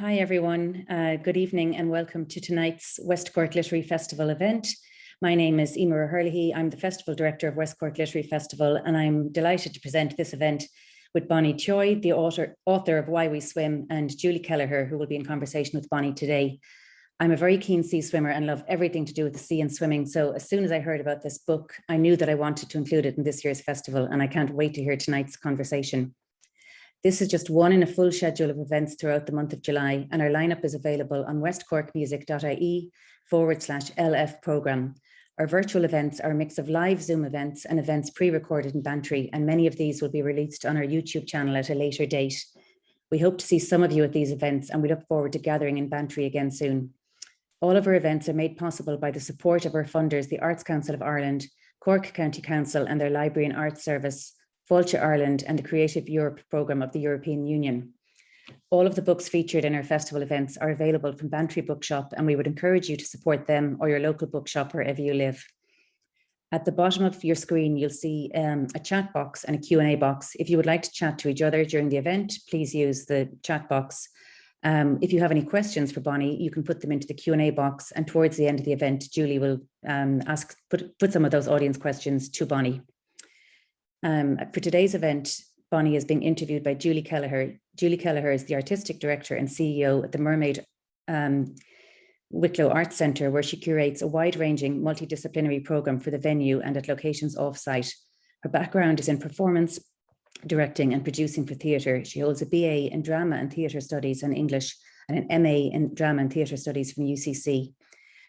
Hi everyone, good evening and welcome to tonight's West Cork Literary Festival event. My name is Emer O'Herlihy. I'm the Festival Director of West Cork Literary Festival, and I'm delighted to present this event with Bonnie Tsui, the author of Why We Swim, and Julie Kelleher, who will be in conversation with Bonnie today. I'm a very keen sea swimmer and love everything to do with the sea and swimming, so as soon as I heard about this book, I knew that I wanted to include it in this year's festival, and I can't wait to hear tonight's conversation. This is just one in a full schedule of events throughout the month of July, and our lineup is available on westcorkmusic.ie/LF programme. Our virtual events are a mix of live Zoom events and events pre-recorded in Bantry, and many of these will be released on our YouTube channel at a later date. We hope to see some of you at these events, and we look forward to gathering in Bantry again soon. All of our events are made possible by the support of our funders, the Arts Council of Ireland, Cork County Council and their Library and Arts Service, Fáilte Ireland and the Creative Europe programme of the European Union. All of the books featured in our festival events are available from Bantry Bookshop, and we would encourage you to support them or your local bookshop wherever you live. At the bottom of your screen, you'll see a chat box and a Q&A box. If you would like to chat to each other during the event, please use the chat box. If you have any questions for Bonnie, you can put them into the Q&A box, and towards the end of the event, Julie will put some of those audience questions to Bonnie. For today's event, Bonnie is being interviewed by Julie Kelleher. Julie Kelleher is the Artistic Director and CEO at the Mermaid Wicklow Arts Centre, where she curates a wide-ranging multidisciplinary programme for the venue and at locations off-site. Her background is in performance, directing and producing for theatre. She holds a BA in Drama and Theatre Studies and English and an MA in Drama and Theatre Studies from UCC.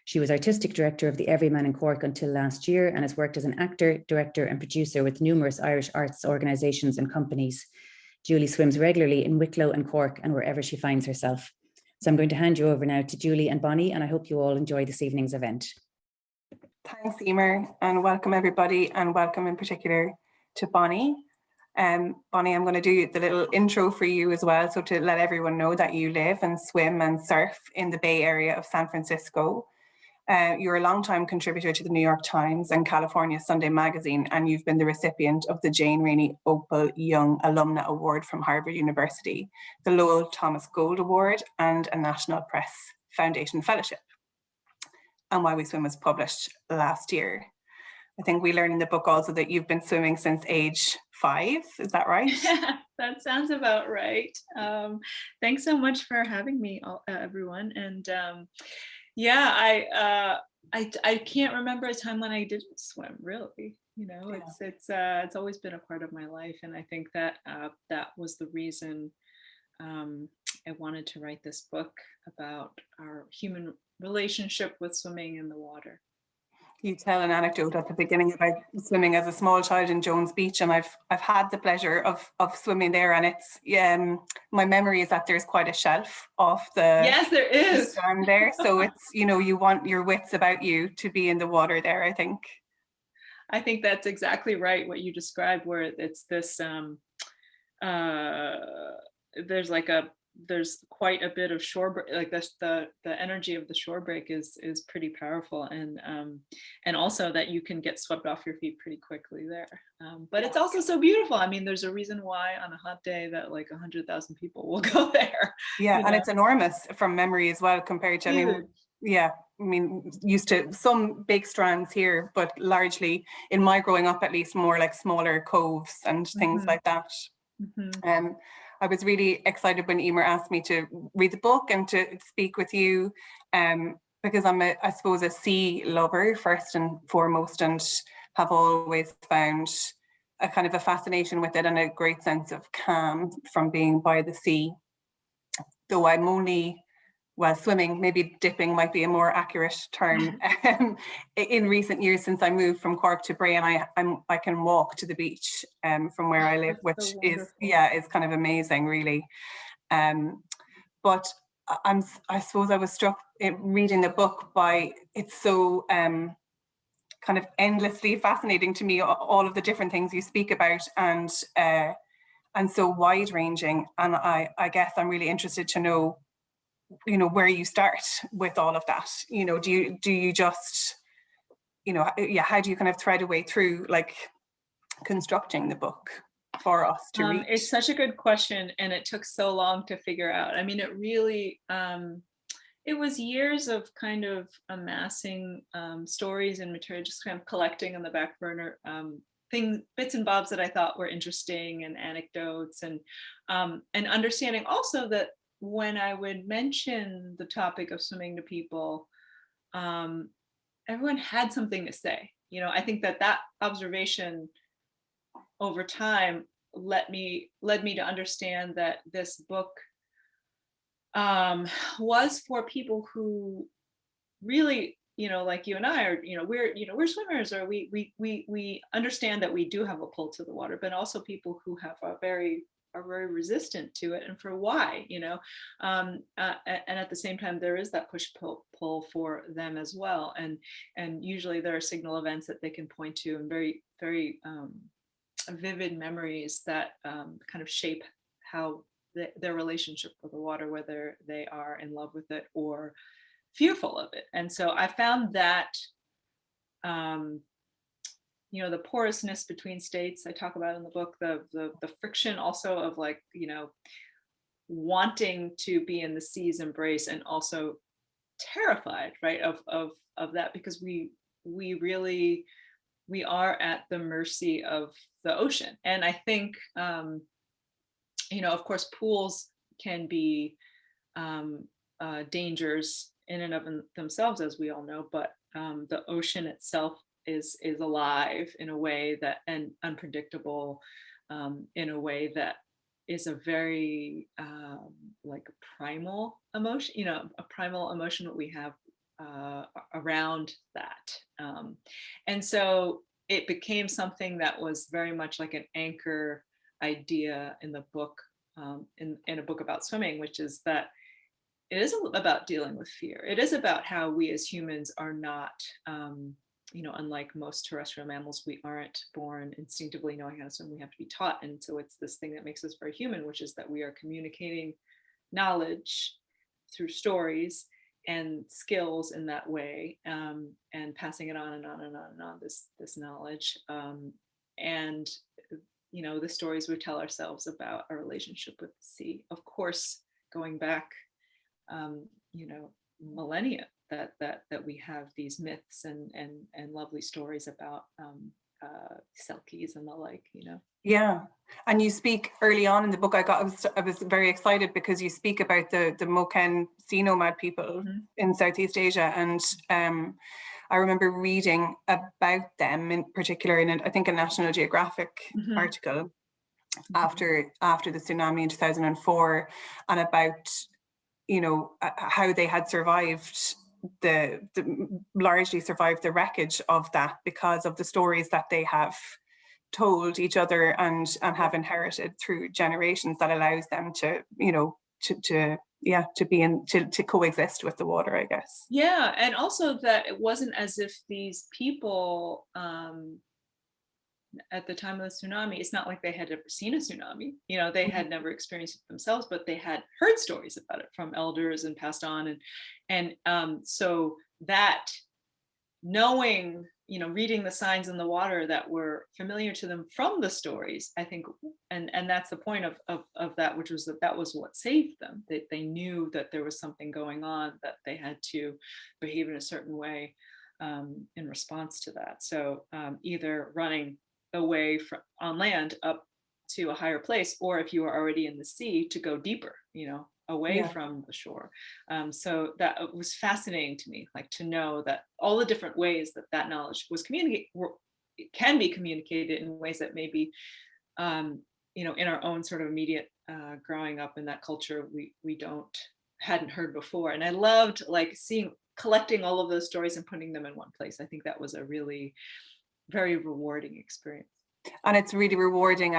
She was Artistic Director of the Everyman in Cork until last year and has worked as an actor, director and producer with numerous Irish arts organisations and companies. Julie swims regularly in Wicklow and Cork and wherever she finds herself. So I'm going to hand you over now to Julie and Bonnie, and I hope you all enjoy this evening's event. Thanks, Emer, and welcome everybody, and welcome in particular to Bonnie. Bonnie, I'm going to do the little intro for you as well, so to let everyone know that you live and swim and surf in the Bay Area of San Francisco. You're a longtime contributor to the New York Times and California Sunday Magazine, and you've been the recipient of the Jane Rainey Opal Young Alumna Award from Harvard University, the Lowell Thomas Gold Award, and a National Press Foundation Fellowship. And Why We Swim was published last year. I think we learned in the book also that you've been swimming since age 5. Is that right? Yeah, that sounds about right. Thanks so much for having me, everyone. And yeah, I can't remember a time when I didn't swim, really. You know, yeah. It's always been a part of my life, and I think that that was the reason I wanted to write this book about our human relationship with swimming in the water. You tell an anecdote at the beginning about swimming as a small child in Jones Beach, and I've had the pleasure of swimming there, and it's my memory is that there's quite a shelf off the there is the strand there, so it's, you know, you want your wits about you to be in the water there. I think that's exactly right, what you described, where it's this there's quite a bit of shore break, like this, the energy of the shore break is pretty powerful, and also that you can get swept off your feet pretty quickly there, but it's also so beautiful. I mean, there's a reason why on a hot day that like 100,000 people will go there. Yeah, and it's enormous from memory as well compared to, I mean, used to some big strands here, but largely in my growing up, at least, more like smaller coves and things like that. I was really excited when Emer asked me to read the book and to speak with you, because I'm I suppose a sea lover first and foremost, and have always found a kind of a fascination with it and a great sense of calm from being by the sea. Though I'm only, well, swimming, maybe dipping might be a more accurate term, in recent years since I moved from Cork to Bray, and I can walk to the beach from where I live, which so is kind of amazing, really. But I suppose I was struck reading the book by it's so kind of endlessly fascinating to me, all of the different things you speak about, and so wide-ranging. And I guess I'm really interested to know, you know, where you start with all of that. You know, do you just, you know, how do you kind of thread a way through like constructing the book? for us to reach? It's such a good question, and it took so long to figure out. I mean, it really, it was years of kind of amassing stories and material, just kind of collecting on the back burner bits and bobs that I thought were interesting, and anecdotes, and understanding also that when I would mention the topic of swimming to people, everyone had something to say. I think that observation over time led me to understand that this book was for people who really, like you and I are, we're swimmers, or we understand that we do have a pull to the water, but also people who are very resistant to it, and for why, and at the same time there is that push pull for them as well, and usually there are signal events that they can point to, and very very vivid memories that kind of shape how their relationship with the water, whether they are in love with it or fearful of it. And so I found that the porousness between states I talk about in the book, the friction also of wanting to be in the sea's embrace, and also terrified, right, of that, because we are at the mercy of the ocean. And I think of course pools can be dangers in and of themselves, as we all know, but the ocean itself is alive in a way that, and unpredictable in a way that is a very like a primal emotion, a primal emotion that we have around that. And so it became something that was very much like an anchor idea in the book, in a book about swimming, which is that it is about dealing with fear. It is about how we as humans are not, unlike most terrestrial mammals, we aren't born instinctively knowing how to swim. We have to be taught. And so it's this thing that makes us very human, which is that we are communicating knowledge through stories and skills in that way, and passing it on and on and on and on, this knowledge. And the stories we tell ourselves about our relationship with the sea, of course, going back millennia, that we have these myths and lovely stories about selkies and the like, Yeah, and you speak early on in the book. I was very excited because you speak about the Moken sea nomad people in Southeast Asia, and I remember reading about them in particular in I think a National Geographic article after the tsunami in 2004, and about how they had survived largely survived the wreckage of that because of the stories that they have told each other and have inherited through generations, that allows them to to coexist with the water, I guess. Yeah, and also that it wasn't as if these people at the time of the tsunami, it's not like they had ever seen a tsunami. They had never experienced it themselves, but they had heard stories about it from elders and passed on, and so that knowing, reading the signs in the water that were familiar to them from the stories, I think, and that's the point of that, which was that was what saved them. They knew that there was something going on, that they had to behave in a certain way in response to that. So either running away from on land up to a higher place, or if you were already in the sea, to go deeper, away from the shore. So that was fascinating to me, like to know that all the different ways that knowledge was can be communicated in ways that maybe in our own sort of immediate growing up in that culture we hadn't heard before. And I loved collecting all of those stories and putting them in one place. I think that was a really very rewarding experience. And it's really rewarding,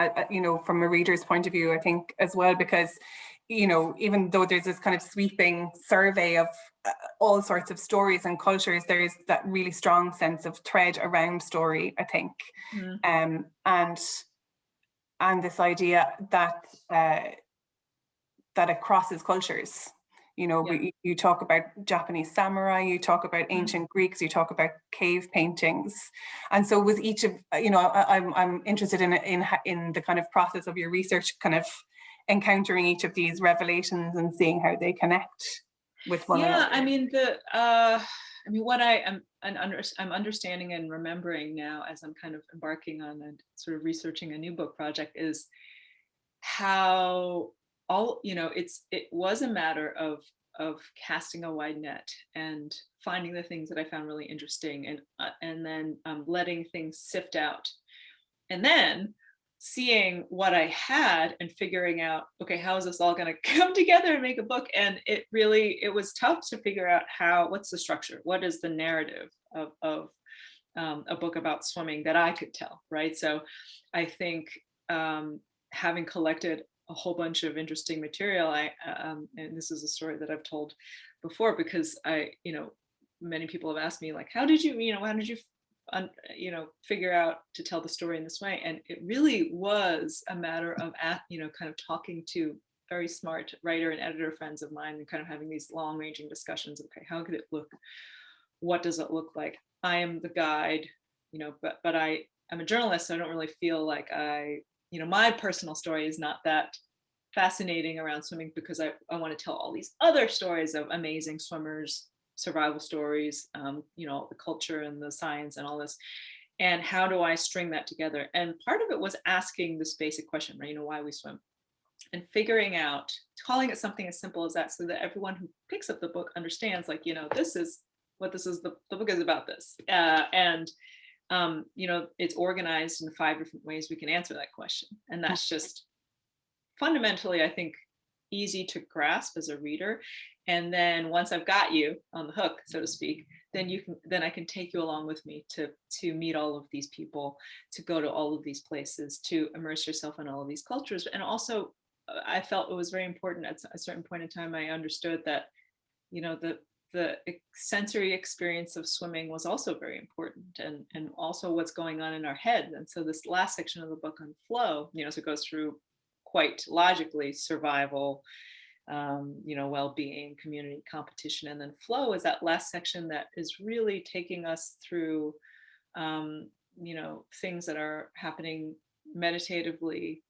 from a reader's point of view, I think, as well, because, even though there's this kind of sweeping survey of all sorts of stories and cultures, there is that really strong sense of thread around story, I think. And this idea that it crosses cultures, You know, you talk about Japanese samurai, you talk about ancient Greeks, you talk about cave paintings. And so with each of, you know, I'm interested in the kind of process of your research, kind of encountering each of these revelations and seeing how they connect with one another. I mean, what I'm understanding and remembering now as I'm kind of embarking on and sort of researching a new book project is how it was a matter of casting a wide net and finding the things that I found really interesting, and then letting things sift out, and then seeing what I had and figuring out, okay, how is this all going to come together and make a book? And it was tough to figure out what's the structure, what is the narrative of a book about swimming that I could tell, right? So I think having collected a whole bunch of interesting material, and this is a story that I've told before, because many people have asked me, like, how did you figure out to tell the story in this way? And it really was a matter of kind of talking to very smart writer and editor friends of mine and kind of having these long-ranging discussions. Okay, how could it look? What does it look like? I am the guide, but I'm a journalist, so I don't really feel like my personal story is not that fascinating around swimming, because I want to tell all these other stories of amazing swimmers, survival stories, the culture and the science and all this. And how do I string that together? And part of it was asking this basic question, right? Why we swim, and figuring out, calling it something as simple as that, so that everyone who picks up the book understands, like, this is what this is. The book is about this. It's organized in 5 different ways we can answer that question. And that's just fundamentally, I think, easy to grasp as a reader. And then once I've got you on the hook, so to speak, then I can take you along with me to meet all of these people, to go to all of these places, to immerse yourself in all of these cultures. And also, I felt it was very important at a certain point in time. I understood that, the sensory experience of swimming was also very important, and also what's going on in our head. And so this last section of the book on flow, so it goes through quite logically survival, well-being, community, competition, and then flow is that last section that is really taking us through, things that are happening meditatively,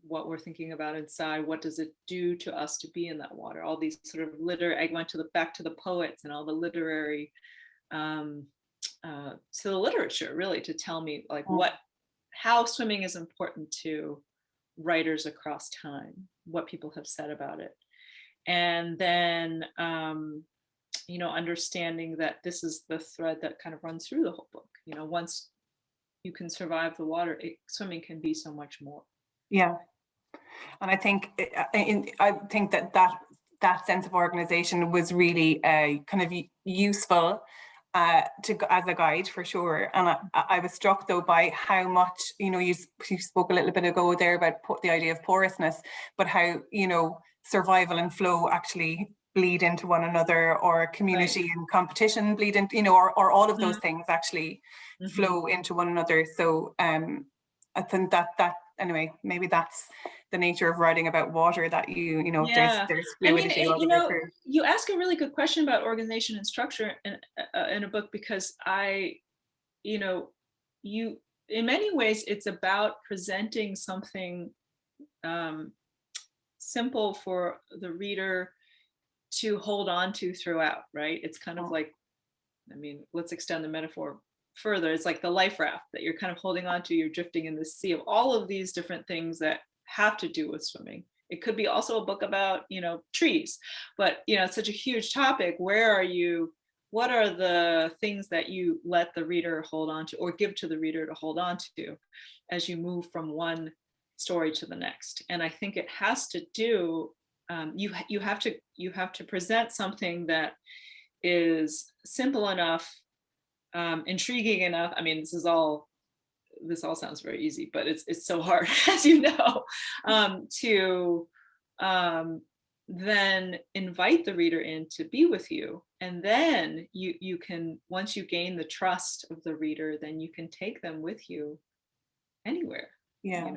what we're thinking about inside, what does it do to us to be in that water, all these sort of I went back to the poets and all the literary, to the literature, really, to tell me, like, how swimming is important to writers across time, what people have said about it. And then understanding that this is the thread that kind of runs through the whole book. Once you can survive the water, swimming can be so much more. Yeah. And I think that sense of organization was really kind of useful as a guide, for sure. And I was struck, though, by how much, you spoke a little bit ago there about the idea of porousness, but how, survival and flow actually bleed into one another, or community right. and competition bleed into, or all of those things actually flow into one another. So I think that anyway, maybe that's the nature of writing about water, that there's fluidity all the way through. You ask a really good question about organization and structure in a book, because you in many ways it's about presenting something simple for the reader to hold on to throughout, right? It's kind of like, let's extend the metaphor further. It's like the life raft that you're kind of holding on to. You're drifting in the sea of all of these different things that have to do with swimming. It could be also a book about, trees, but, it's such a huge topic. Where are you? What are the things that you let the reader hold on to, or give to the reader to hold on to, as you move from one story to the next? And I think it has to do, you have to present something that is simple enough, intriguing enough. This all sounds very easy, but it's so hard, as you know, to then invite the reader in to be with you. And then you can, once you gain the trust of the reader, then you can take them with you anywhere. Yeah.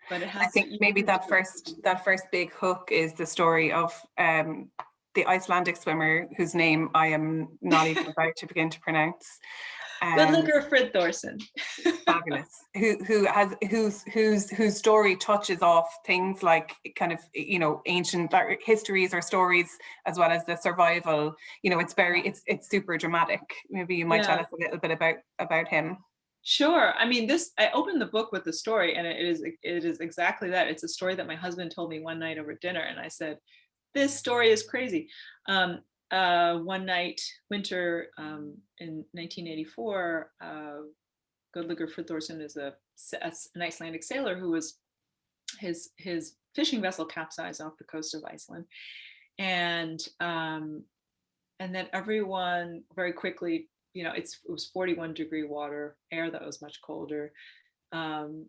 but it has. I think maybe that first big hook is the story of the Icelandic swimmer whose name I am not even about to begin to pronounce. Good Frid Thorson. Fabulous. Whose story touches off things like kind of, you know, ancient histories or stories, as well as the survival. You know, it's super dramatic. Maybe you might tell us a little bit about him. Sure. I mean, I opened the book with the story, and it is exactly that. It's a story that my husband told me one night over dinner, and I said, this story is crazy. One night, winter in 1984, Gudligur Friðþórsson is an Icelandic sailor who was his fishing vessel capsized off the coast of Iceland, and then everyone very quickly, you know, it was 41-degree water, air that was much colder, and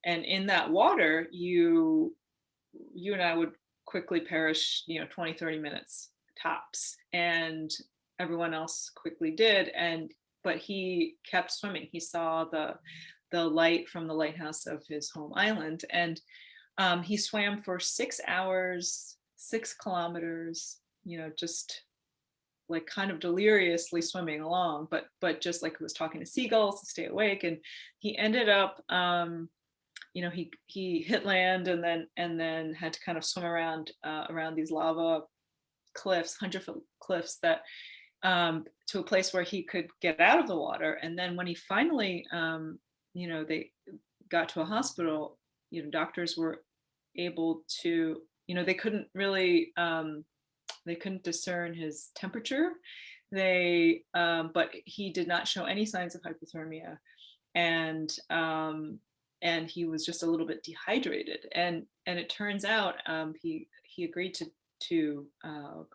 in that water, you and I would quickly perish, you know, 20-30 minutes tops, and everyone else quickly did, but he kept swimming. He saw the light from the lighthouse of his home island, and he swam for 6 hours, 6 kilometers, you know, just like kind of deliriously swimming along, but just like he was talking to seagulls to stay awake. And he ended up, you know, he hit land and then had to kind of swim around these lava cliffs, 100-foot cliffs, that to a place where he could get out of the water. And then when he finally, you know, they got to a hospital, you know, doctors were able to, you know, they couldn't really, they couldn't discern his temperature. But he did not show any signs of hypothermia, and he was just a little bit dehydrated. And it turns out he agreed to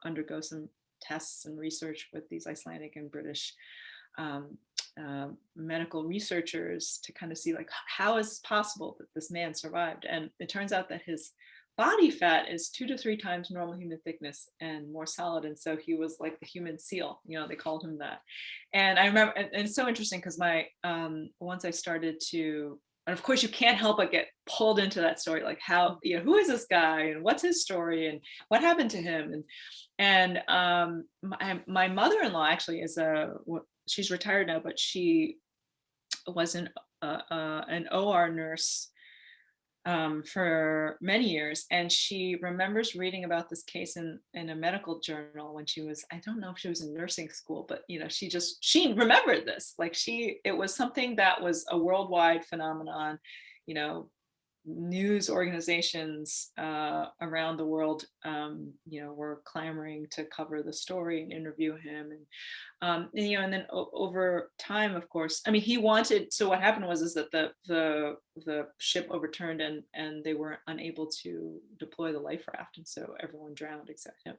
undergo some tests and research with these Icelandic and British medical researchers to kind of see, like, how is it possible that this man survived? And it turns out that his body fat is 2 to 3 times normal human thickness and more solid. And so he was like the human seal, you know, they called him that. And I remember, and it's so interesting because once I started to, and of course you can't help but get pulled into that story, like how, you know, who is this guy and what's his story and what happened to him? And my mother-in-law actually she's retired now, but she was an OR nurse for many years, and she remembers reading about this case in a medical journal when she was, I don't know if she was in nursing school, but you know, she remembered this, like it was something that was a worldwide phenomenon. You know, news organizations around the world, you know, were clamoring to cover the story and interview him, and you know, and then over time, of course, I mean, so what happened was that the ship overturned and they were unable to deploy the life raft, and so everyone drowned except him.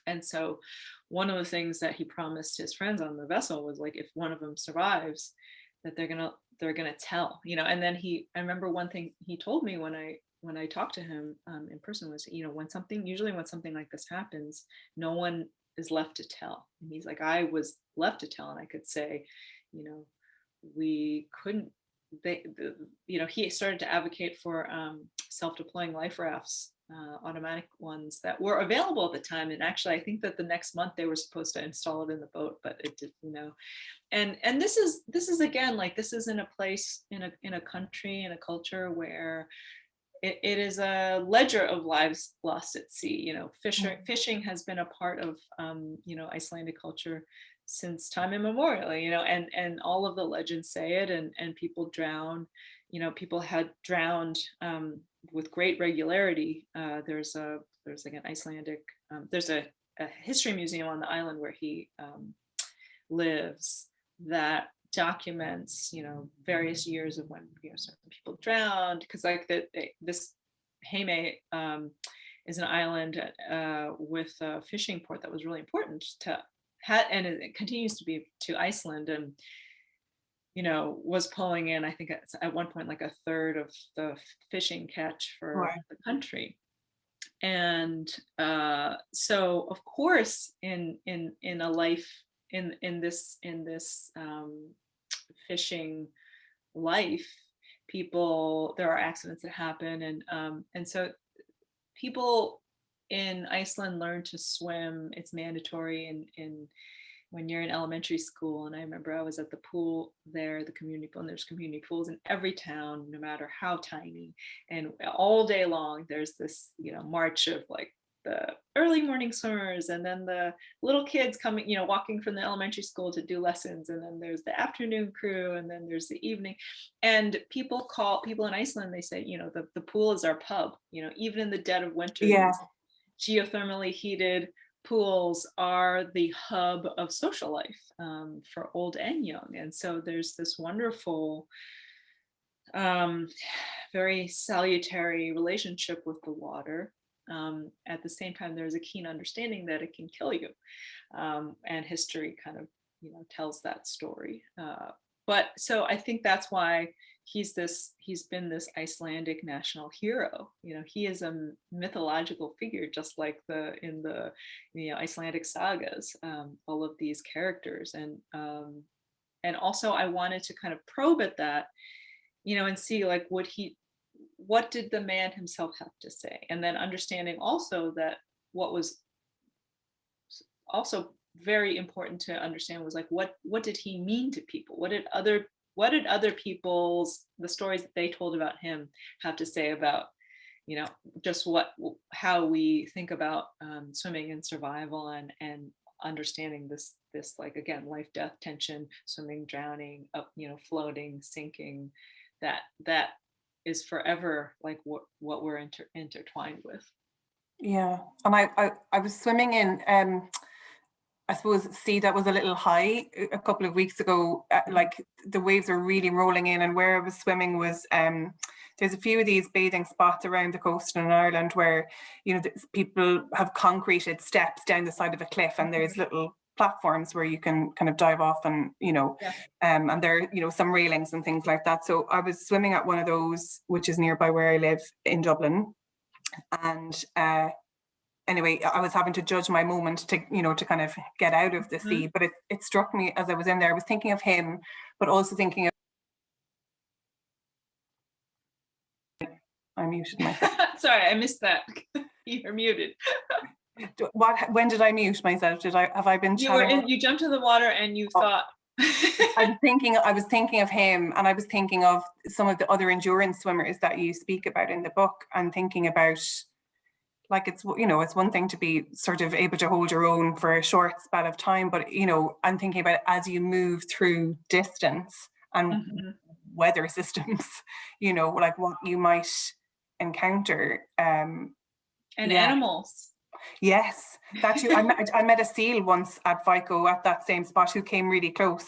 And so one of the things that he promised his friends on the vessel was, like, if one of them survives, that they're gonna tell, you know. And then I remember one thing he told me when I talked to him in person was, you know, usually when something like this happens, no one is left to tell. And he's like, I was left to tell, and I could say, you know, we couldn't. You know, he started to advocate for self-deploying life rafts, automatic ones that were available at the time. And actually, I think that the next month they were supposed to install it in the boat, but it did, you know. And this is again, like, this is in a place, in a country, in a culture where it is a ledger of lives lost at sea. You know, fishing has been a part of you know, Icelandic culture since time immemorial, you know, and all of the legends say it, and people drown, you know, people had drowned with great regularity. There's like an Icelandic, there's a history museum on the island where he lives that documents, you know, various years of when, you know, certain people drowned, because like this Heimei is an island with a fishing port that was really important to and it continues to be to Iceland, and you know, was pulling in, I think at one point, like a third of the fishing catch for the country. And so of course in a life in this fishing life, there are accidents that happen, and so people in Iceland learn to swim. It's mandatory in when you're in elementary school. And I remember I was at the pool there, the community pool, and there's community pools in every town, no matter how tiny. And all day long, there's this, march of like the early morning swimmers, and then the little kids coming, walking from the elementary school to do lessons. And then there's the afternoon crew, and then there's the evening. And people in Iceland, they say, the pool is our pub, even in the dead of winter. Yeah. Geothermally heated pools are the hub of social life for old and young. And so there's this wonderful, very salutary relationship with the water. At the same time, there's a keen understanding that it can kill you. And history kind of, tells that story. But so I think that's why he's been this Icelandic national hero. He is a mythological figure, just like in the Icelandic sagas, all of these characters. And also I wanted to kind of probe at that, and see like what did the man himself have to say? And then understanding also that what was also very important to understand was like, what did he mean to people? What did other people's, the stories that they told about him have to say about, just how we think about swimming and survival and understanding this like, again, life, death, tension, swimming, drowning, up, floating, sinking, that is forever like what we're intertwined with. Yeah. And I was swimming in I suppose sea that was a little high a couple of weeks ago. Like the waves were really rolling in, and where I was swimming was there's a few of these bathing spots around the coast in Ireland where people have concreted steps down the side of a cliff, and there's little platforms where you can kind of dive off, and and there are some railings and things like that. So I was swimming at one of those, which is nearby where I live in Dublin, and anyway, I was having to judge my moment to kind of get out of the sea. But it struck me as I was in there, I was thinking of him, but also thinking of, I muted myself. Sorry, I missed that. You're muted. When did I mute myself? Have I been chatting? You jumped in the water and you thought. I was thinking of him, and I was thinking of some of the other endurance swimmers that you speak about in the book, and thinking about, like, it's one thing to be sort of able to hold your own for a short spell of time, but I'm thinking about as you move through distance and weather systems, like what you might encounter. And animals. Yes, that too. I met a seal once at Vico at that same spot who came really close.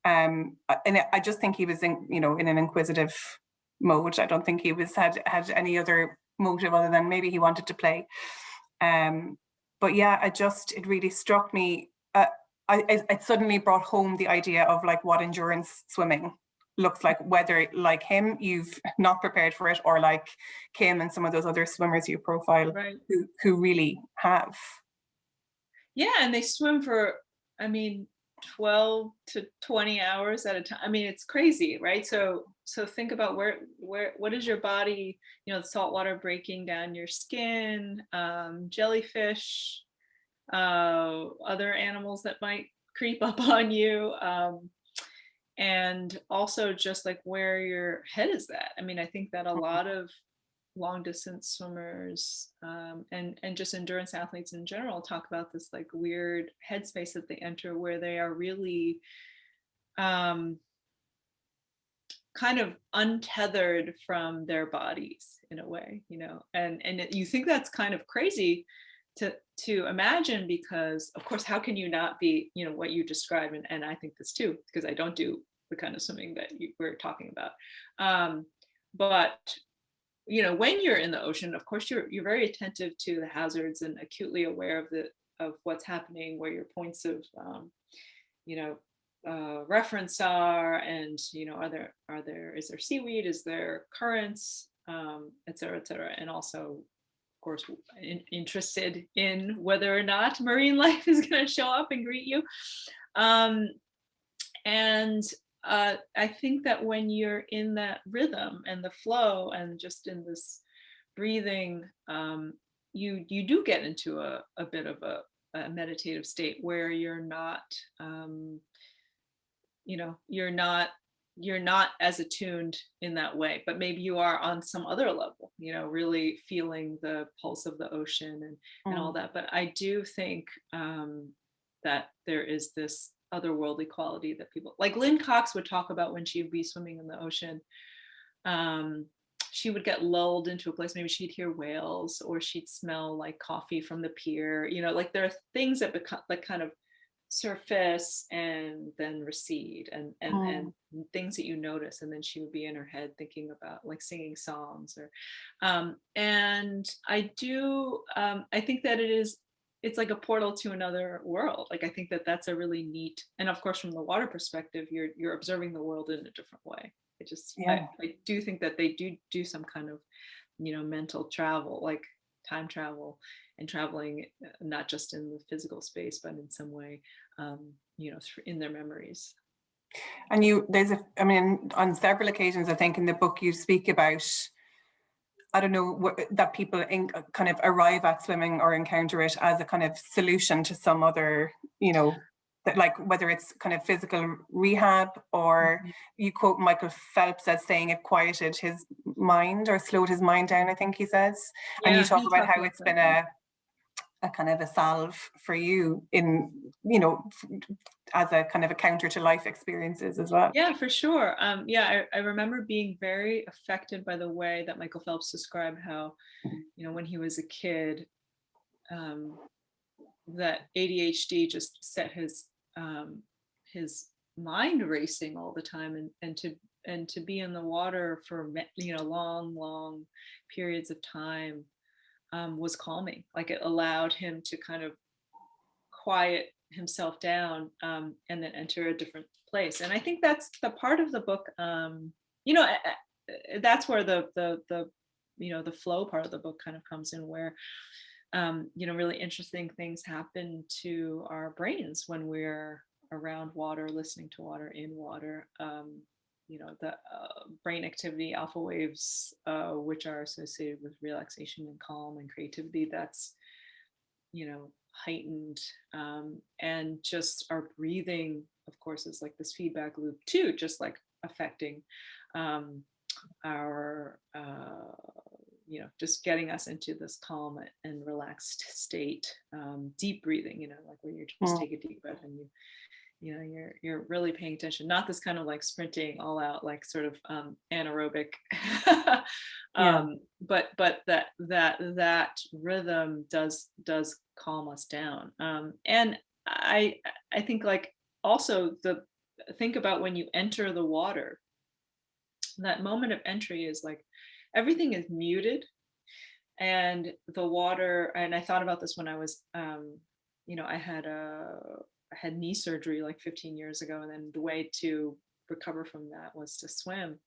And I just think he was in an inquisitive mode. I don't think he had any other motive other than maybe he wanted to play. But yeah, it really struck me. It suddenly brought home the idea of like what endurance swimming looks like, whether like him, you've not prepared for it, or like Kim and some of those other swimmers you profile, right, who really have. Yeah, and they swim for, 12 to 20 hours at a time. It's crazy, right? So think about what is your body, the salt water breaking down your skin, jellyfish, other animals that might creep up on you, and also just like where your head is at. I think that a lot of long distance swimmers and just endurance athletes in general talk about this like weird headspace that they enter, where they are really kind of untethered from their bodies in a way, and you think that's kind of crazy to imagine, because of course, how can you not be, what you describe, and I think this too, because I don't do the kind of swimming that you were talking about, but when you're in the ocean, of course, you're very attentive to the hazards and acutely aware of what's happening, where your points of reference are, and is there seaweed, is there currents, et cetera, and also, of course, interested in whether or not marine life is going to show up and greet you, and I think that when you're in that rhythm and the flow and just in this breathing, you do get into a bit of a meditative state where you're not, you're not as attuned in that way, but maybe you are on some other level, really feeling the pulse of the ocean and all that. But I do think that there is this otherworldly quality that people like Lynn Cox would talk about when she'd be swimming in the ocean. She would get lulled into a place, maybe she'd hear whales or she'd smell like coffee from the pier, like there are things that become like kind of surface and then recede and things that you notice, and then she would be in her head thinking about like singing songs or and I do I think that it's like a portal to another world. Like I think that that's a really neat, and of course from the water perspective you're observing the world in a different way. I do think that they do some kind of mental travel, like time travel and traveling not just in the physical space but in some way in their memories. And on several occasions I think in the book you speak about, I don't know, that people kind of arrive at swimming or encounter it as a kind of solution to some other, like whether it's kind of physical rehab or you quote Michael Phelps as saying it quieted his mind or slowed his mind down, I think he says. And you talk about how it's been a kind of a salve for you in, as a kind of a counter to life experiences as well. Yeah, for sure. I remember being very affected by the way that Michael Phelps described how, when he was a kid, that ADHD just set his mind racing all the time, and to be in the water for long periods of time was calming. Like it allowed him to kind of quiet himself down and then enter a different place. And I think that's the part of the book, that's where the flow part of the book kind of comes in, where really interesting things happen to our brains when we're around water, listening to water, in water. The brain activity alpha waves, which are associated with relaxation and calm and creativity, that's heightened, and just our breathing, of course, is like this feedback loop too, just like affecting our just getting us into this calm and relaxed state. Deep breathing, like where you just take a deep breath and you're really paying attention, not this kind of like sprinting all out, like sort of anaerobic but that rhythm does calm us down. And I think like also think about when you enter the water, that moment of entry is like everything is muted, and the water, and I thought about this when I was I had knee surgery like 15 years ago, and then the way to recover from that was to swim,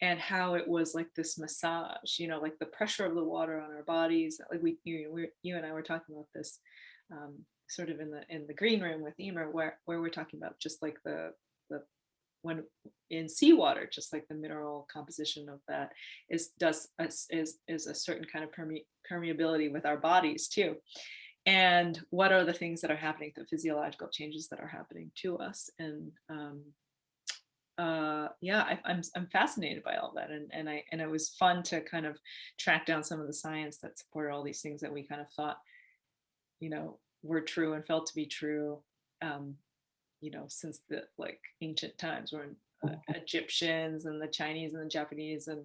and how it was like this massage, like the pressure of the water on our bodies. Like you and I were talking about this sort of in the green room with Emer, where we're talking about just like the when in seawater, just like the mineral composition of that is a certain kind of permeability with our bodies too. And what are the things that are happening, the physiological changes that are happening to us? And I'm fascinated by all that, and it was fun to kind of track down some of the science that supported all these things that we kind of thought were true and felt to be true since the like ancient times, when Egyptians and the Chinese and the Japanese and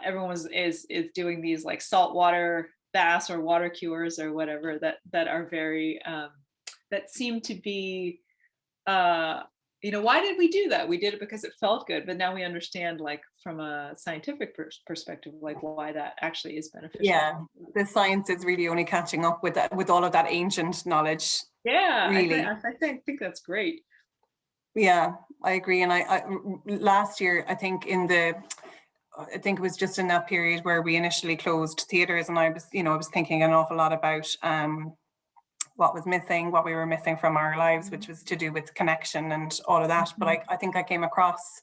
everyone is doing these like saltwater baths or water cures or whatever that are very that seem to be why did we do that? We did it because it felt good, but now we understand, like from a scientific perspective, like why that actually is beneficial. Yeah, the science is really only catching up with that, with all of that ancient knowledge. Yeah, really. I think that's great. Yeah, I agree. And I last year, I think it was just in that period where we initially closed theaters, and I was thinking an awful lot about what was missing, what we were missing from our lives, which was to do with connection and all of that. But I think I came across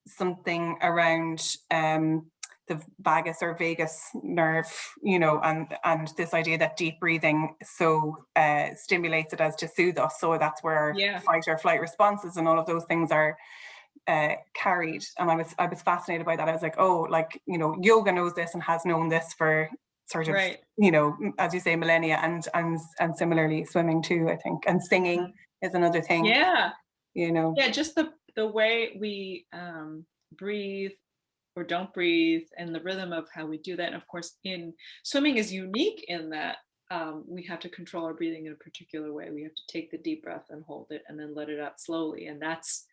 something around the vagus or vagus nerve, you know, and this idea that deep breathing so stimulates it as to soothe us. So that's where fight or flight responses and all of those things are carried. And I was fascinated by that. I was like, oh, like, you know, yoga knows this and has known this for sort of, you know, as you say, millennia, and similarly swimming too, I think, and singing is another thing. You know, just the way we breathe or don't breathe, and the rhythm of how we do that. And of course, in swimming is unique in that we have to control our breathing in a particular way. We have to take the deep breath and hold it and then let it out slowly. And that's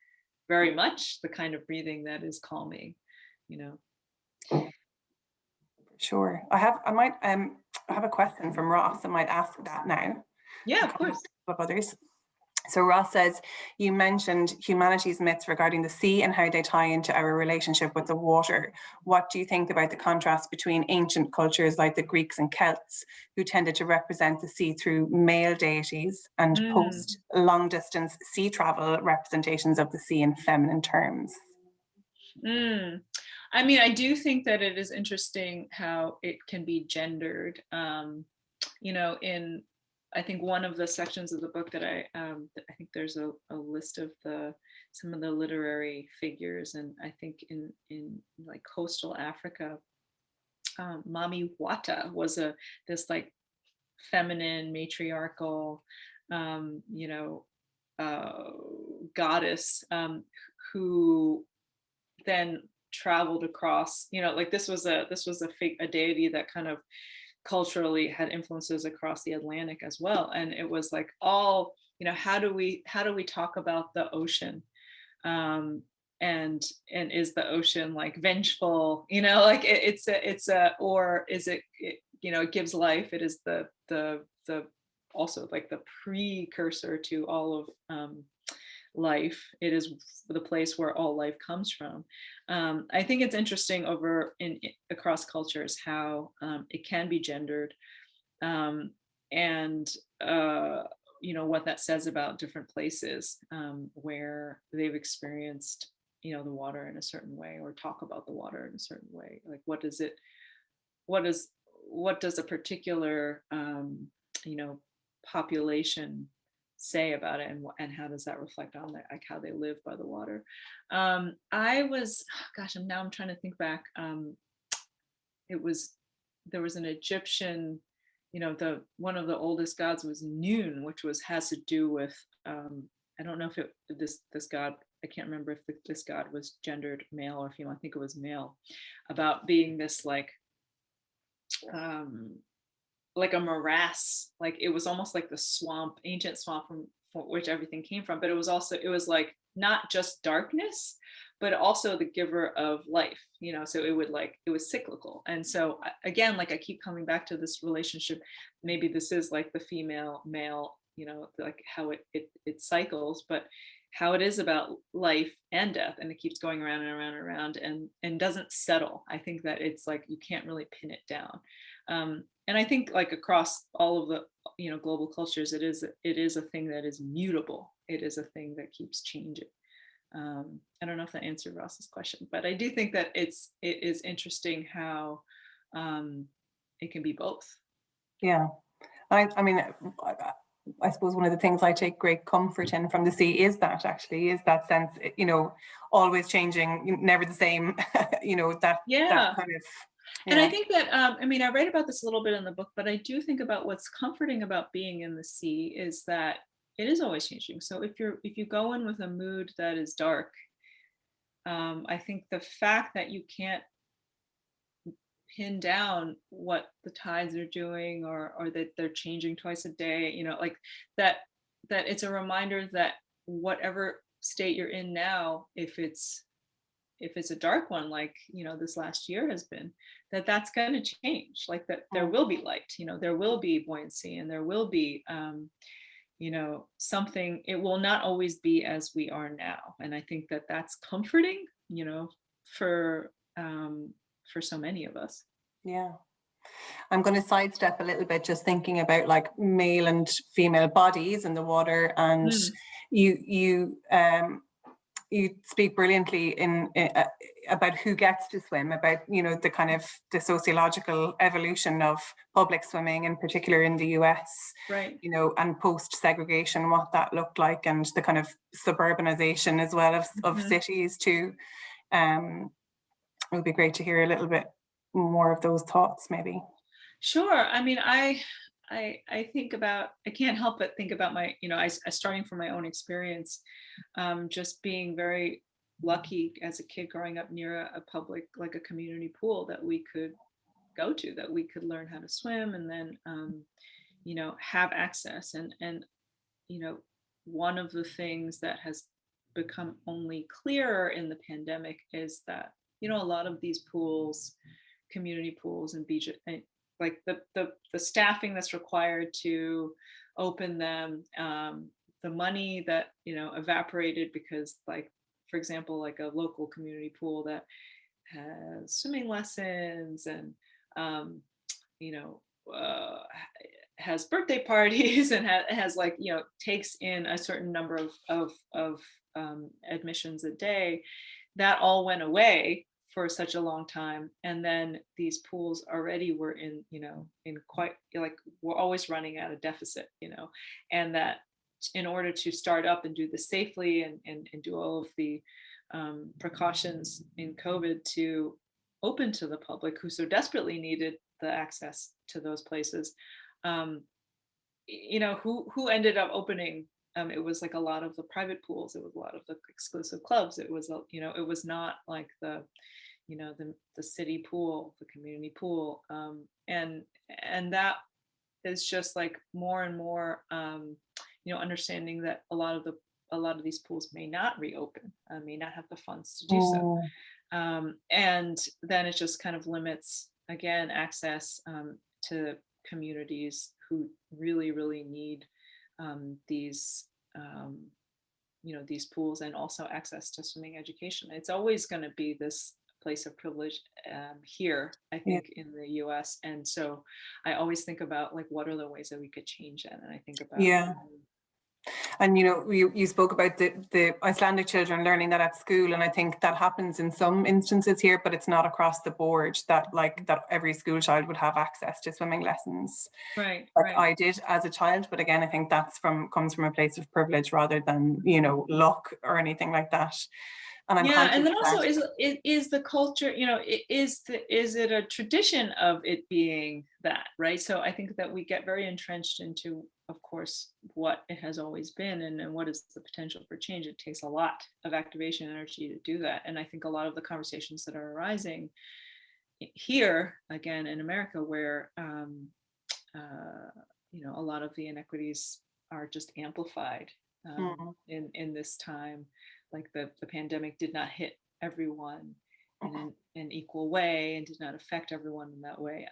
very much the kind of breathing that is calming, you know. Sure. I have a question from Ross. I might ask that now. Yeah, of course. Of others. So Ross says, you mentioned humanity's myths regarding the sea and how they tie into our relationship with the water. What do you think about the contrast between ancient cultures like the Greeks and Celts, who tended to represent the sea through male deities, and post long distance sea travel representations of the sea in feminine terms? I mean, I do think that it is interesting how it can be gendered. You know, I think one of the sections of the book that I think there's a list of some of the literary figures, and I think in like coastal Africa, Mami Wata was this like feminine, matriarchal, you know, goddess who then traveled across, you know, like this was a deity that kind of culturally had influences across the Atlantic as well. And it was like all, you know, how do we talk about the ocean? And is the ocean like vengeful, you know, like or is it, you know, it gives life. It is the also like the precursor to all of life. It is the place where all life comes from. I think it's interesting across cultures how it can be gendered, and you know what that says about different places where they've experienced, you know, the water in a certain way, or talk about the water in a certain way. Like what does a particular you know, population say about it, and how does that reflect on like how they live by the water? I'm trying to think back. There was an Egyptian, you know, one of the oldest gods was Noon, which has to do with I don't know if this god, I can't remember if this god was gendered male or female. I think it was male, about being this like a morass, like it was almost like the swamp, ancient swamp from which everything came from. But it was like not just darkness, but also the giver of life, you know. So it was cyclical. And so again, like I keep coming back to this relationship. Maybe this is like the female male, you know, like how it cycles, but how it is about life and death, and it keeps going around and around and around, and doesn't settle. I think that it's like you can't really pin it down. And I think like across all of the, you know, global cultures, it is a thing that is mutable. It is a thing that keeps changing. I don't know if that answered Ross's question, but I do think that it is interesting how it can be both. Yeah, I mean, I suppose one of the things I take great comfort in from the sea is that sense, you know, always changing, never the same, you know, that kind of. Yeah. And I think that, I mean, I write about this a little bit in the book, but I do think about what's comforting about being in the sea is that it is always changing. So if you go in with a mood that is dark, I think the fact that you can't pin down what the tides are doing, or that they're changing twice a day, you know, like that it's a reminder that whatever state you're in now, if it's a dark one, like, you know, this last year has been, that's going to change, like that there will be light, you know, there will be buoyancy, and there will be, you know, something. It will not always be as we are now. And I think that that's comforting, you know, for so many of us. Yeah. I'm going to sidestep a little bit, just thinking about like male and female bodies in the water, and you speak brilliantly in about who gets to swim, about, you know, the kind of the sociological evolution of public swimming, in particular in the US, right? You know, and post segregation, what that looked like, and the kind of suburbanization as well of cities too. It would be great to hear a little bit more of those thoughts, maybe. Sure. I mean, I think about, I can't help but think about my, you know, I starting from my own experience, just being very lucky as a kid growing up near a public, like a community pool that we could go to, that we could learn how to swim, and then, you know, have access. And, you know, one of the things that has become only clearer in the pandemic is that, you know, a lot of these pools, community pools and beach, like the staffing that's required to open them, the money that, you know, evaporated because, like, for example, like a local community pool that has swimming lessons and, you know, has birthday parties and has like, you know, takes in a certain number of admissions a day, that all went away for such a long time. And then these pools already were in, you know, in quite, like, we're always running at a deficit, you know, and that in order to start up and do this safely and do all of the precautions in COVID to open to the public who so desperately needed the access to those places, you know, who ended up opening? It was like a lot of the private pools. It was a lot of the exclusive clubs. It was, you know, it was not like the, you know, the city pool, the community pool, and that is just like more and more, you know, understanding that a lot of these pools may not reopen, may not have the funds to do so, and then it just kind of limits again access to communities who really need these. You know, these pools, and also access to swimming education. It's always going to be this place of privilege here, I think, in the US. And so I always think about, like, what are the ways that we could change that? And I think about And, you know, you spoke about the Icelandic children learning that at school, and I think that happens in some instances here, but it's not across the board that, like, that every school child would have access to swimming lessons. Right. I did as a child, but again, I think that's comes from a place of privilege rather than, you know, luck or anything like that. And I'm and then conscious also that is the culture, you know, is it a tradition of it being that, right? So I think that we get very entrenched into, of course, what it has always been, and what is the potential for change. It takes a lot of activation energy to do that. And I think a lot of the conversations that are arising here, again, in America, where, you know, a lot of the inequities are just amplified in this time. Like the pandemic did not hit everyone in an equal way, and did not affect everyone in that way,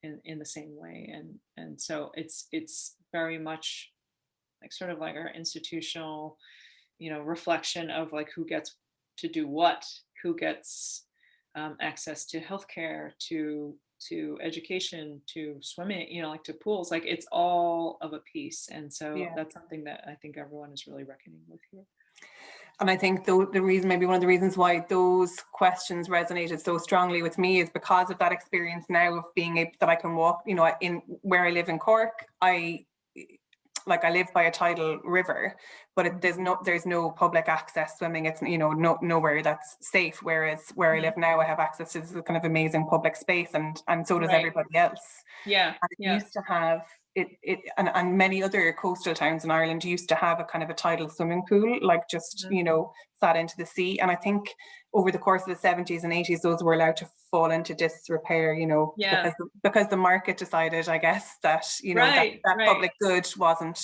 in the same way. And so it's very much like sort of like our institutional, you know, reflection of like who gets to do what, who gets access to healthcare, to education, to swimming, you know, like to pools, like it's all of a piece. And so that's something that I think everyone is really reckoning with here. And I think the reason, maybe one of the reasons why those questions resonated so strongly with me is because of that experience now of being able, that I can walk, you know, in where I live in Cork, I live by a tidal river, but there's no public access swimming. It's, you know, nowhere that's safe. Whereas where I live now, I have access to this kind of amazing public space, and so does everybody else. And it used to have and many other coastal towns in Ireland used to have a kind of a tidal swimming pool, like just, you know, sat into the sea. And I think over the course of the 70s and 80s, those were allowed to fall into disrepair, you know, because the market decided, I guess, that, you know, that public good wasn't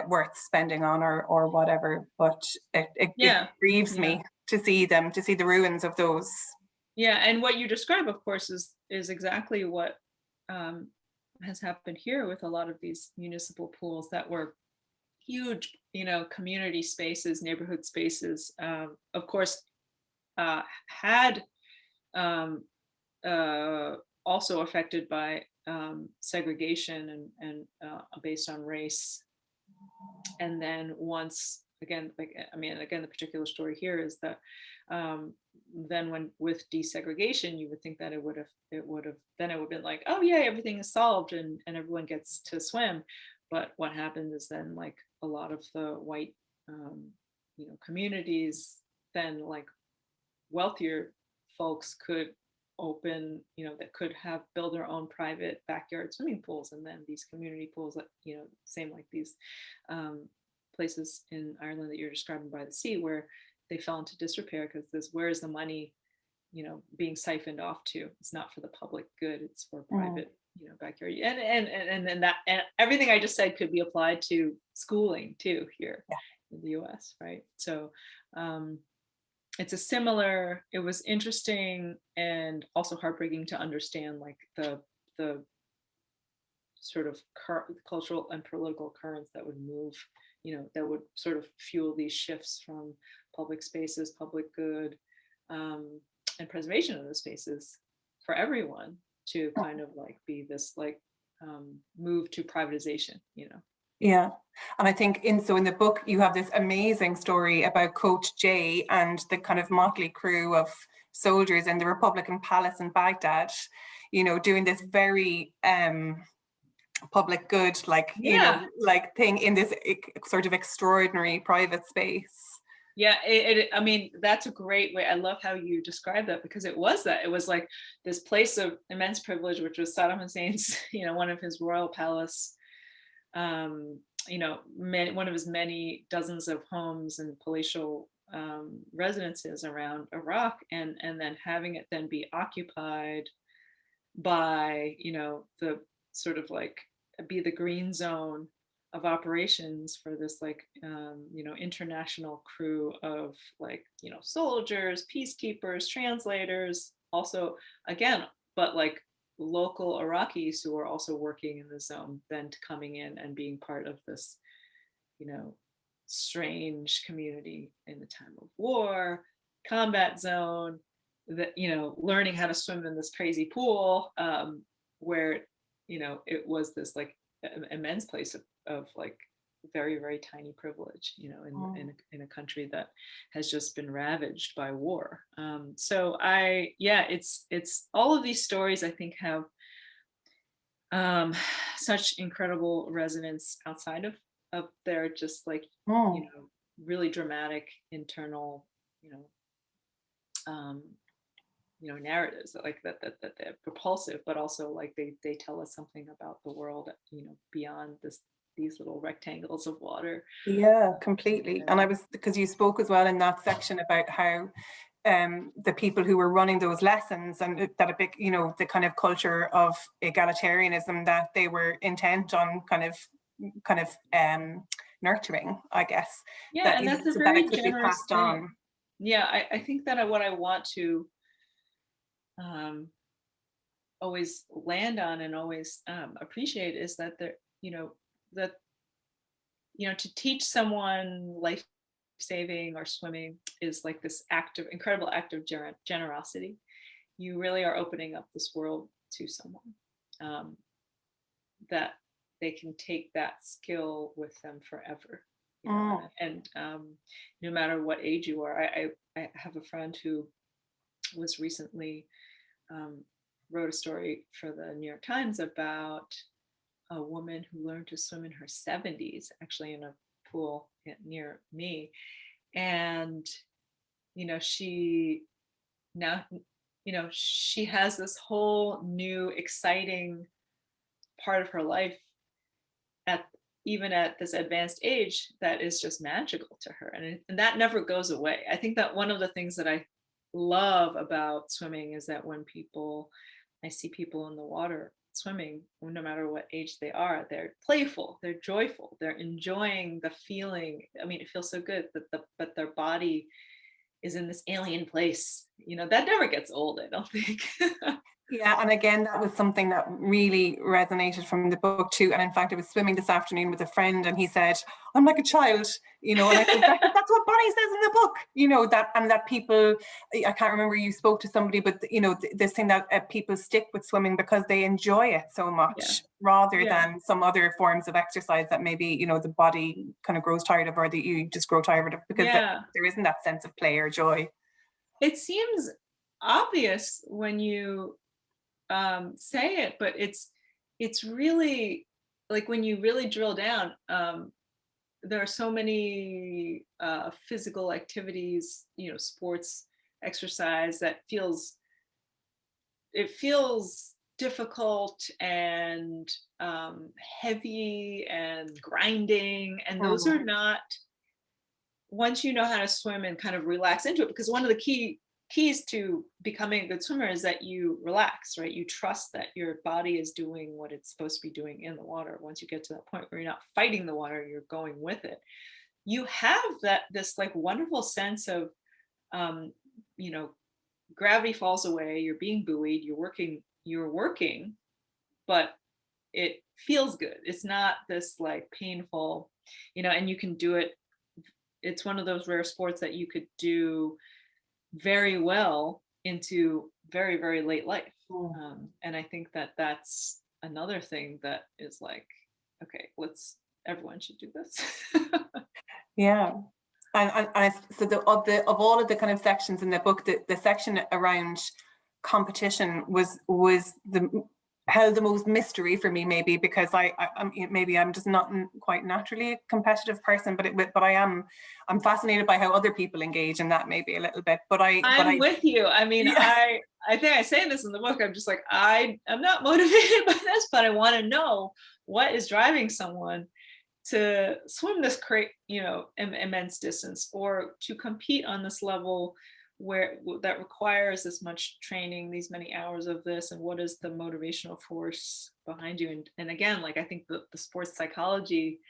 worth spending on or whatever. But it grieves me to see the ruins of those. Yeah, and what you describe, of course, is exactly what has happened here with a lot of these municipal pools that were huge, you know, community spaces, neighborhood spaces, of course, had also affected by segregation and based on race. And then once again, like, I mean, again, the particular story here is that then when with desegregation, you would think that it would have been like, oh yeah, everything is solved and everyone gets to swim. But what happened is then like a lot of the white communities, then like wealthier folks could open, that could have build their own private backyard swimming pools, and then these community pools that, same like these places in Ireland that you're describing by the sea, where they fell into disrepair because where's the money, being siphoned off to? It's not for the public good; it's for private, backyard. And that and everything I just said could be applied to schooling too here in the U.S. Right? So. It was interesting and also heartbreaking to understand like the sort of cultural and political currents that would move, that would sort of fuel these shifts from public spaces, public good, and preservation of those spaces for everyone to kind of like be this like move to privatization, Yeah. And I think in the book, you have this amazing story about Coach Jay and the kind of motley crew of soldiers in the Republican Palace in Baghdad, doing this very public good, like, like thing in this sort of extraordinary private space. Yeah, I mean, that's a great way. I love how you describe that, because it was like this place of immense privilege, which was Saddam Hussein's, one of his royal palace, one of his many dozens of homes and palatial residences around Iraq, and then having it then be occupied by, the sort of like be the green zone of operations for this like, international crew of like, soldiers, peacekeepers, translators, also again, but like local Iraqis who are also working in the zone, then coming in and being part of this, strange community in the time of war, combat zone, that, learning how to swim in this crazy pool, where, it was this like immense place of like very, very tiny privilege, in a country that has just been ravaged by war. So it's all of these stories I think have such incredible resonance outside of their just like, really dramatic internal, narratives that like that they're propulsive, but also like they tell us something about the world, beyond these little rectangles of water. Yeah, completely. And because you spoke as well in that section about how the people who were running those lessons, and that a big, the kind of culture of egalitarianism that they were intent on kind of nurturing, I guess. Yeah, and that's a very generous thing. On. Yeah, I think that what I want to always land on and always appreciate is that there, to teach someone life saving or swimming is like this incredible act of generosity. You really are opening up this world to someone, that they can take that skill with them forever. And no matter what age you are, I have a friend who was recently wrote a story for the New York Times about a woman who learned to swim in her 70s, actually in a pool near me. And, she now, she has this whole new exciting part of her life even at this advanced age that is just magical to her. And that never goes away. I think that one of the things that I love about swimming is that when I see people in the water swimming, no matter what age they are, they're playful, they're joyful, they're enjoying the feeling. I mean, it feels so good but their body is in this alien place. That never gets old, I don't think. Yeah, and again, that was something that really resonated from the book too. And in fact, I was swimming this afternoon with a friend, and he said, "I'm like a child," and I said, "That's what Bonnie says in the book," that, and that people, I can't remember, you spoke to somebody, but this thing that people stick with swimming because they enjoy it so much, rather than some other forms of exercise that maybe the body kind of grows tired of, or that you just grow tired of, because there isn't that sense of play or joy. It seems obvious when you say it, but it's really, like, when you really drill down, there are so many physical activities, sports, exercise, that feels difficult and heavy and grinding, and those are not, once you know how to swim and kind of relax into it, because one of the keys to becoming a good swimmer is that you relax, right? You trust that your body is doing what it's supposed to be doing in the water. Once you get to that point where you're not fighting the water, you're going with it. You have this like wonderful sense of, gravity falls away, you're being buoyed, you're working, but it feels good. It's not this like painful, and you can do it. It's one of those rare sports that you could do very well into very, very late life. And I think that that's another thing that is like, okay, everyone should do this. Yeah. And so of all of the kind of sections in the book, the section around competition was held the most mystery for me, maybe because I'm just not quite naturally a competitive person, but I'm fascinated by how other people engage in that, maybe a little bit. I'm with you. I mean, I think I say this in the book. I'm just like, I'm not motivated by this, but I want to know what is driving someone to swim this immense distance, or to compete on this level that requires this much training, these many hours of this, and what is the motivational force behind you. And again, like, I think the sports psychology,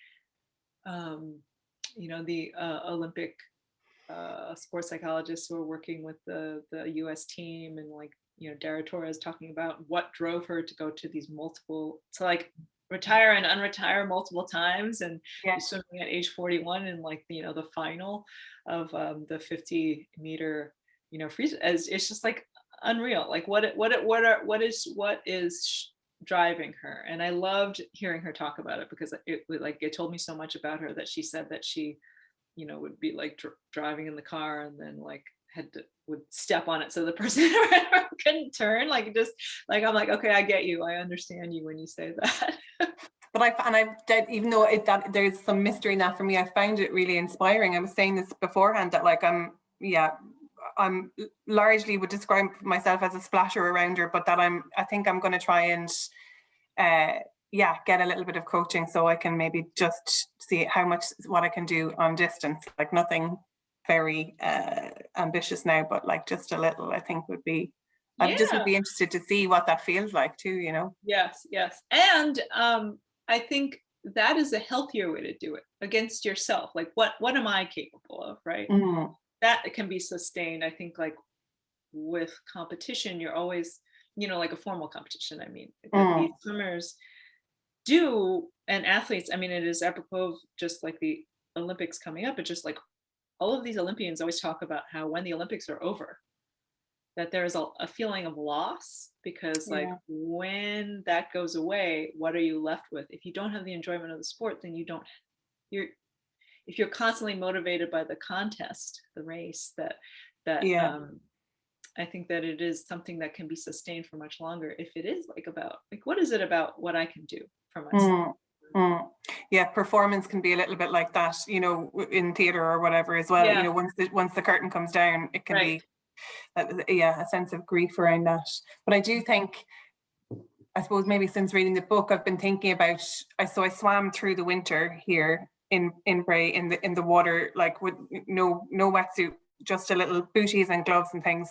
the Olympic sports psychologists who are working with the US team, and like, Dara Torres talking about what drove her to go to these to like retire and unretire multiple times, and swimming at age 41 in like the final of the 50-meter freeze. It's just like unreal. Like what is driving her? And I loved hearing her talk about it, because it told me so much about her, that she said that she would be like driving in the car, and then like would step on it so the person couldn't turn. Like, just like, I'm like, okay, I get you, I understand you when you say that. But even though there's some mystery in that, for me, I found it really inspiring. I was saying this beforehand, that like I'm largely would describe myself as a splatter arounder, but that I think I'm going to try and get a little bit of coaching, so I can maybe just see what I can do on distance. Like, nothing very ambitious now, but like just a little, I think would be. I just would be interested to see what that feels like too. Yes. And I think that is a healthier way to do it, against yourself. Like, what am I capable of, right? Mm-hmm. That can be sustained. I think, like, with competition, you're always, like a formal competition, I mean, these swimmers do, and athletes, I mean, it is apropos, just like the Olympics coming up, it's just like all of these Olympians always talk about how when the Olympics are over, that there's a feeling of loss, because like, when that goes away, what are you left with? If you don't have the enjoyment of the sport, then if you're constantly motivated by the contest, the race, I think that it is something that can be sustained for much longer, if it is like about, like, what is it about what I can do for myself? Yeah, performance can be a little bit like that, in theater or whatever as well. Once the curtain comes down, it can be a sense of grief around that. But I do think, I suppose maybe since reading the book, I've been thinking about, I swam through the winter here in Bray in the water, like with no wetsuit, just a little booties and gloves and things.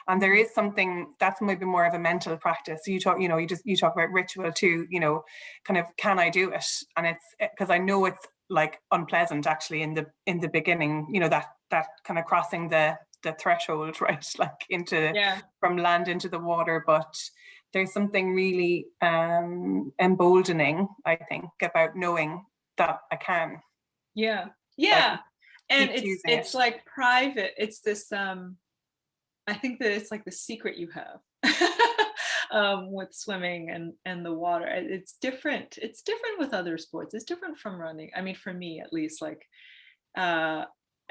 And there is something that's maybe more of a mental practice. You talk about ritual too, kind of, can I do it? And it's because I know it's like unpleasant actually in the beginning, that kind of crossing the threshold, right? Like from land into the water. But there's something really emboldening, I think, about knowing that I can. Yeah. Like, And keep using it's it. like private. It's this I think that it's like the secret you have with swimming and the water. It's different. It's different with other sports. It's different from running. I mean, for me at least, like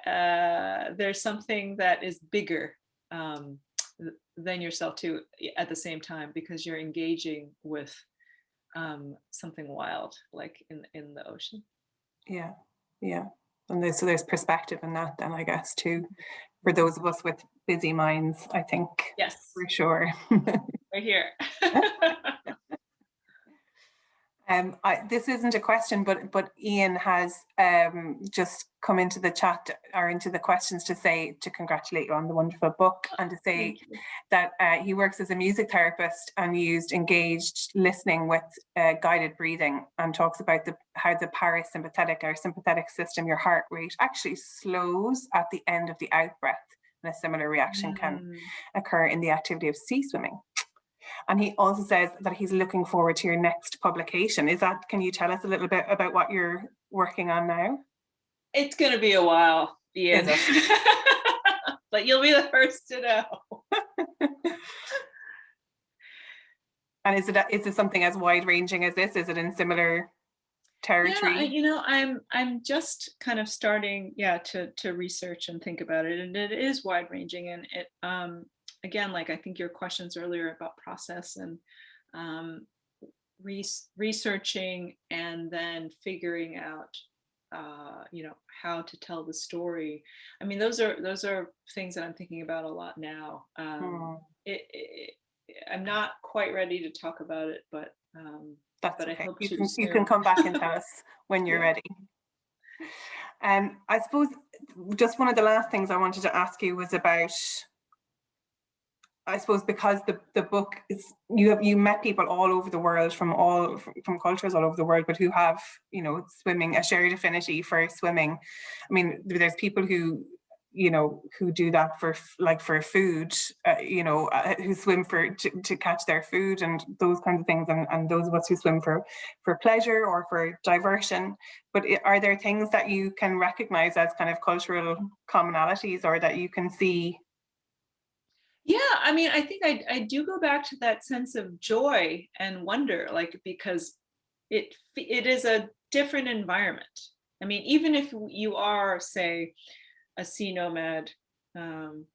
there's something that is bigger than yourself too at the same time, because you're engaging with something wild, like in the ocean. Yeah. And there's perspective in that then, I guess, too, for those of us with busy minds, I think. Yes, for sure. right here. This isn't a question, but Ian has just come into the chat or into the questions to congratulate you on the wonderful book, and to say that he works as a music therapist and used engaged listening with guided breathing, and talks about how the parasympathetic or sympathetic system, your heart rate, actually slows at the end of the out breath, and a similar reaction can occur in the activity of sea swimming. And he also says that he's looking forward to your next publication. Can you tell us a little bit about what you're working on now? It's going to be a while, Ian. But you'll be the first to know. And is it something as wide ranging as this? Is it in similar territory? Yeah, I'm just kind of starting, to research and think about it, and it is wide ranging, and it again, like I think your questions earlier about process and researching and then figuring out how to tell the story. I mean, those are things that I'm thinking about a lot now. I'm not quite ready to talk about it, but that's but okay. I hope you can come back and tell us when you're ready. I suppose just one of the last things I wanted to ask you was about, I suppose, because the book is, you met people all over the world from cultures all over the world, but who have, swimming, a shared affinity for swimming. I mean, there's people who do that for food, who swim to catch their food and those kinds of things, and those of us who swim for pleasure or for diversion. But are there things that you can recognize as kind of cultural commonalities, or that you can see? Yeah, I mean, I think I do go back to that sense of joy and wonder, like, because it is a different environment. I mean, even if you are, say, a sea nomad, in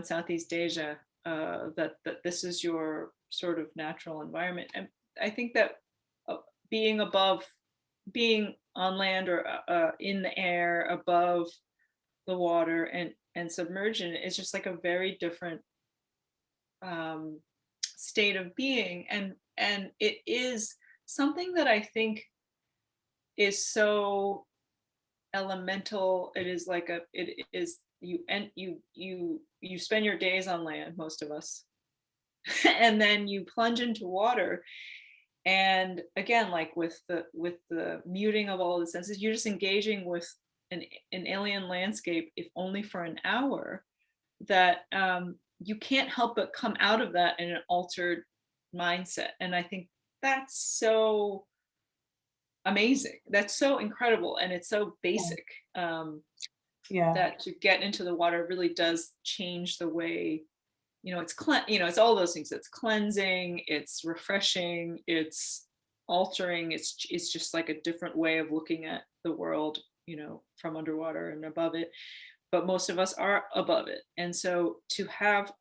Southeast Asia, that this is your sort of natural environment. And I think that being on land or in the air above the water and submersion is just like a very different state of being, and it is something that I think is so elemental. It is you spend your days on land, most of us, and then you plunge into water, and again, like with the muting of all the senses, you're just engaging with an alien landscape, if only for an hour, that you can't help but come out of that in an altered mindset. And I think that's so amazing. That's so incredible. And it's so basic. That to get into the water really does change the way, it's all those things. It's cleansing, it's refreshing, it's altering, it's just like a different way of looking at the world, from underwater and above it. But most of us are above it. And so to have,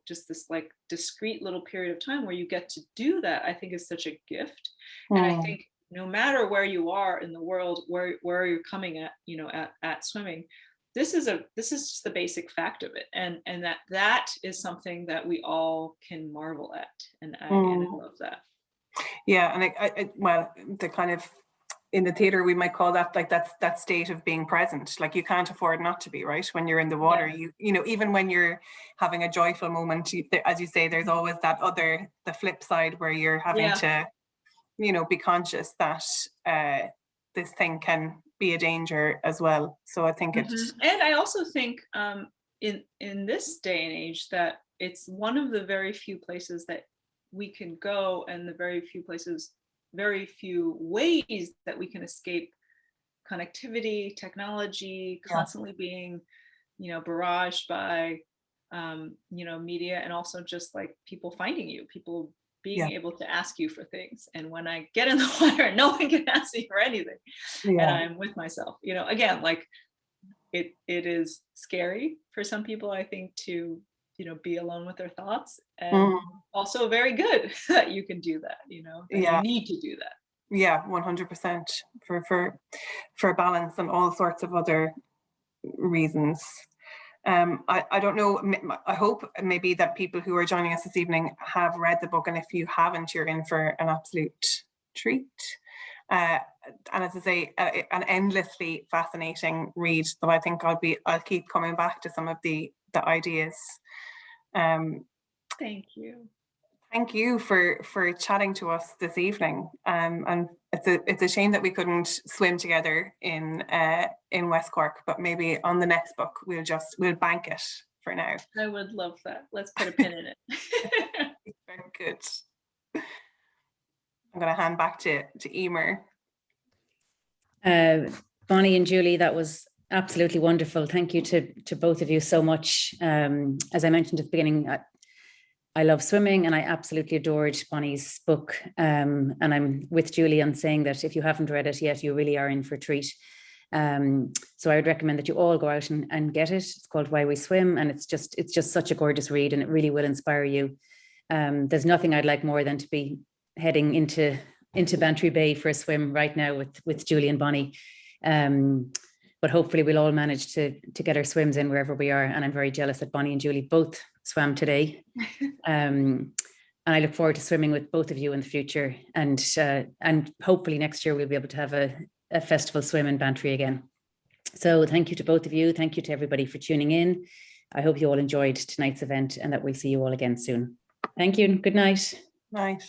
just this like discrete little period of time where you get to do that, I think is such a gift. And I think no matter where you are in the world, where you're coming at, at swimming, this is just the basic fact of it. And that is something that we all can marvel at. And I love that. Yeah. And well, the kind of, in the theater, we might call that like that state of being present. Like, you can't afford not to be, right? When you're in the water, even when you're having a joyful moment, as you say, there's always the flip side where you're having to, be conscious that this thing can be a danger as well. So I think and I also think in this day and age that it's one of the very few places that we can go, and the very few ways that we can escape connectivity, technology, constantly being, barraged by, media, and also just like people finding you, people being able to ask you for things. And when I get in the water, no one can ask me for anything. And I'm with myself, again, like it is scary for some people, I think, to, be alone with their thoughts, and also very good that you can do that, you need to do that. Yeah, 100% for balance and all sorts of other reasons. I don't know, I hope maybe that people who are joining us this evening have read the book, and if you haven't, you're in for an absolute treat. And as I say, an endlessly fascinating read, so I think I'll keep coming back to some of the ideas. Thank you. Thank you for chatting to us this evening. And it's a shame that we couldn't swim together in West Cork, but maybe on the next book we'll bank it for now. I would love that. Let's put a pin in it. Very good. I'm going to hand back to Emer. Bonnie and Julie, that was absolutely wonderful. Thank you to both of you so much. As I mentioned at the beginning, I love swimming, and I absolutely adored Bonnie's book. And I'm with Julie on saying that if you haven't read it yet, you really are in for a treat. So I would recommend that you all go out and get it. It's called Why We Swim, and it's just such a gorgeous read, and it really will inspire you. There's nothing I'd like more than to be heading into Bantry Bay for a swim right now with Julie and Bonnie. But hopefully we'll all manage to get our swims in wherever we are. And I'm very jealous that Bonnie and Julie both swam today. And I look forward to swimming with both of you in the future. And hopefully next year we'll be able to have a festival swim in Bantry again. So thank you to both of you. Thank you to everybody for tuning in. I hope you all enjoyed tonight's event, and that we'll see you all again soon. Thank you. Good night. Night.